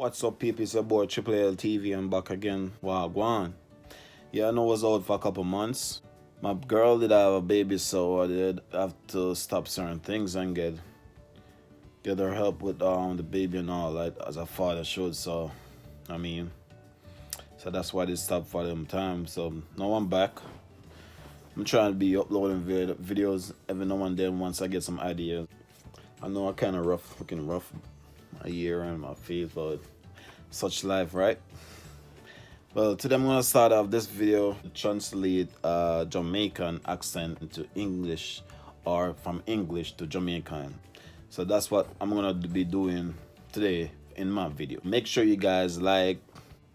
What's up, people? It's your boy TripleLLL TV. I'm back again. Wagwan. Yeah, I know I was out for a couple months. My girl did have a baby, so I did have to stop certain things and get her help with the baby and all that, as a father should. So, I mean, so that's why they stopped for them time. So now I'm back. I'm trying to be uploading videos every now and then once I get some ideas. I know I'm kind of looking rough, my ear and my face, but such life, right? Well, today I'm gonna start off this video to translate Jamaican accent into English, or from English to Jamaican. So that's what I'm gonna be doing today in my video. Make sure you guys like,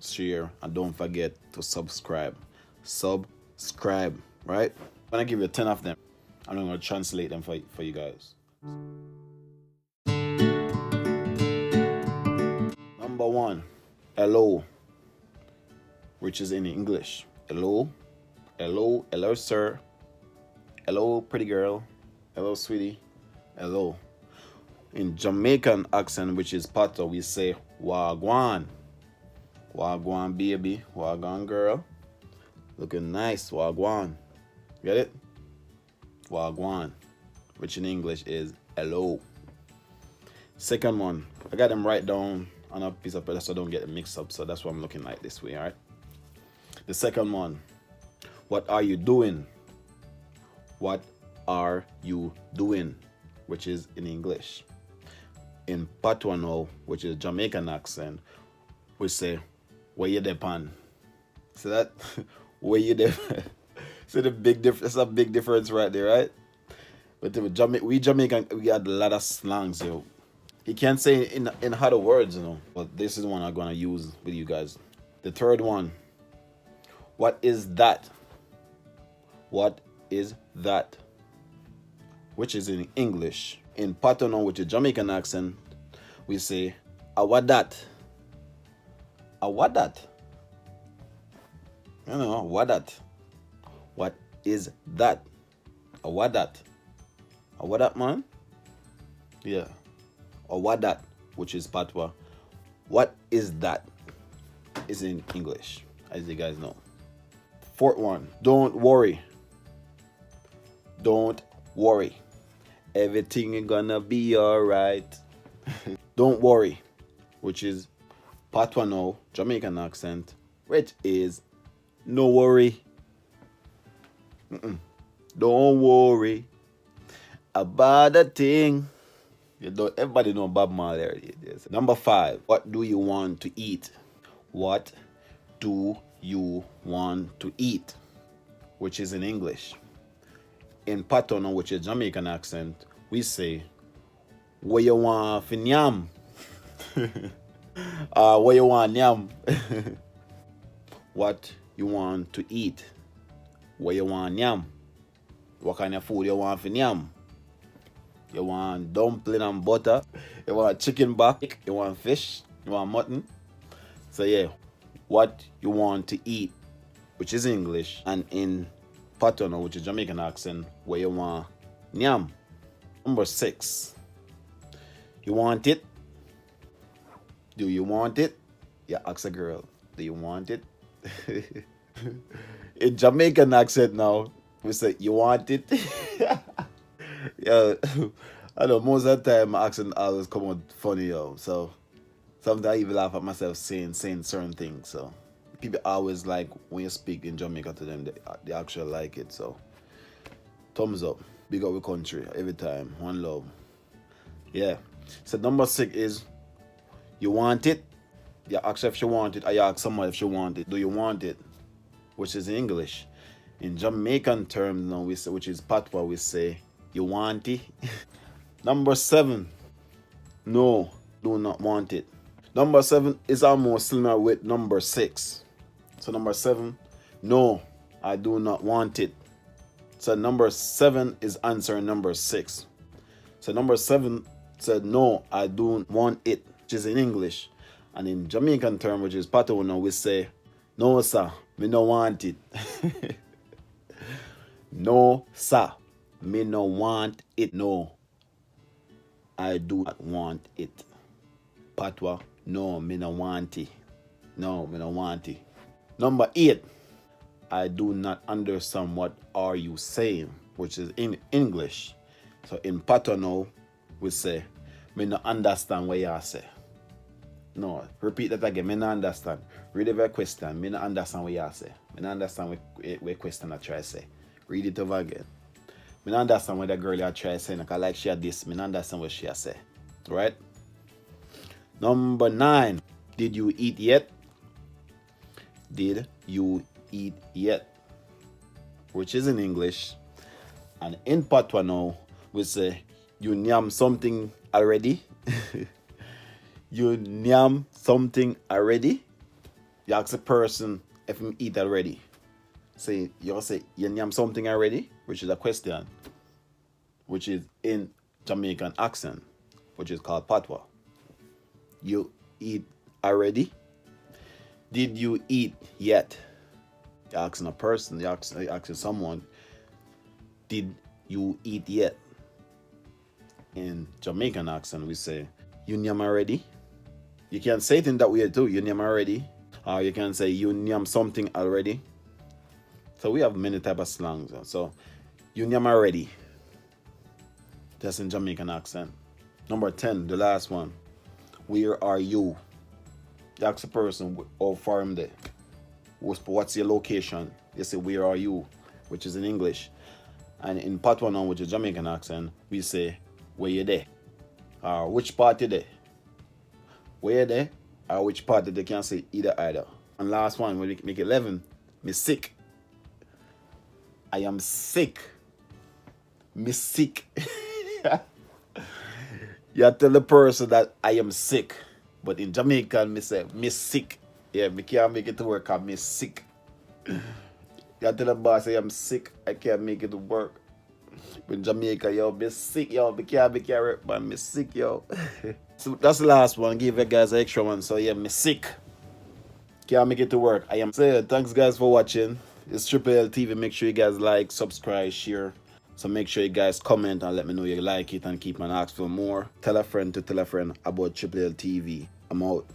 share, and don't forget to subscribe. Subscribe, right? I'm gonna give you 10 of them. I'm gonna translate them for you guys. Number 1, hello, which is in English. Hello, hello, hello, sir. Hello, pretty girl. Hello, sweetie. Hello. In Jamaican accent, which is PATWA, we say wagwan. Wagwan, baby. Wagwan, girl. Looking nice. Wagwan. Get it? Wagwan, which in English is hello. Second one, I got them right down on a piece of paper so I don't get it mixed up. So that's why I'm looking like this way, all right? The second one, what are you doing? What are you doing? Which is in English. In PATWA now, which is Jamaican accent, we say, where you depan? See that? Where you depan? See the big difference? That's a big difference right there, right? But we Jamaican, we got a lot of slangs, yo. You can't say in harder words, you know. But this is one I'm gonna use with you guys. The third one. What is that? What is that? Which is in English. In PATWA, which is Jamaican accent, we say, what that? What that? You know, what that? What is that? What that? What that, man? Yeah. Or what that, which is PATWA. What is that? Is in English, as you guys know. Fourth one, don't worry. Don't worry. Everything is gonna be alright. Don't worry, which is PATWA now, Jamaican accent, which is no worry. Don't worry about a thing. You don't, everybody know Bob Marley. Number 5, what do you want to eat? What do you want to eat? Which is in English. In PATWA, which is Jamaican accent, we say, what you want for nyam? What you want nyam? What you want to eat? What you want nyam? What kind of food you want for nyam? You want dumpling and butter? You want chicken back? You want fish? You want mutton? So yeah, what you want to eat, which is English, and in PATWA, which is Jamaican accent, where you want nyam. Number 6, you want it? Do you want it? Yeah, ask a girl, do you want it? In Jamaican accent now, we say, you want it? Yeah, I know most of the time my accent always come out funny, yo. So sometimes I even laugh at myself saying certain things. So people always like when you speak in Jamaica to them, they actually like it. So thumbs up, big up the country every time, one love. Yeah. So number 6 is, you want it? You ask if she want it, or you ask someone if she want it. Do you want it? Which is in English. In Jamaican terms now, we say, which is PATWA, we say, you want it? Number 7, no, do not want it. Number 7 is almost similar with number 6. So number 7, no, I do not want it. So number 7 is answering number 6. So number 7 said, no, I don't want it, which is in English. And in Jamaican term, which is PATWA, now we say, no, sir, me no want it. No, sir, me no want it. No, I do not want it. PATWA, No, me no want it. No, me no want it. Number 8. I do not understand what are you saying, which is in English. So in PATWA now, we say, me no understand what you say. No, repeat that again. Me no understand. Read the question. Me no understand what you say. Me no understand what question I try to say. Read it over again. Me no understand what the girl you try to say. Like she had this. Me no understand what she say. Right? Number 9. Did you eat yet? Did you eat yet? Which is in English. And in PATWA now, we say, you nyam something already? You nyam something already? You ask a person if him eat already. Say, you say, you nyam something already? Which is a question. Which is in Jamaican accent. Which is called PATWA. You eat already? Did you eat yet? You're asking a person, you're asking someone, did you eat yet? In Jamaican accent, we say, you nyam already? You can say it in that way too, you nyam already. Or you can say, you nyam something already. So we have many type of slangs. So, you nyam already. That's in Jamaican accent. Number 10, the last one. Where are you? You ask a person, how far am they? What's your location? You say, where are you? Which is in English. And in PATWA now, which is Jamaican accent, we say, where you there? Or which part you there? Where you there? Or which part you there? Can't say either. And last one, we make 11. Me sick. I am sick. Me sick. You tell the person that I am sick. But in Jamaican, me say, me sick. Yeah, me can't make it to work, I'm sick. You tell the boss, I am sick, I can't make it to work. In Jamaica, yo, me sick, yo, me can't work, but me sick, yo. So that's the last one, give you guys an extra one. So yeah, me sick. Can't make it to work, I am. So yeah, thanks guys for watching. It's TripleLL TV, make sure you guys like, subscribe, share. So make sure you guys comment and let me know you like it and keep on asking for more. Tell a friend to tell a friend about TripleLL TV. I'm out.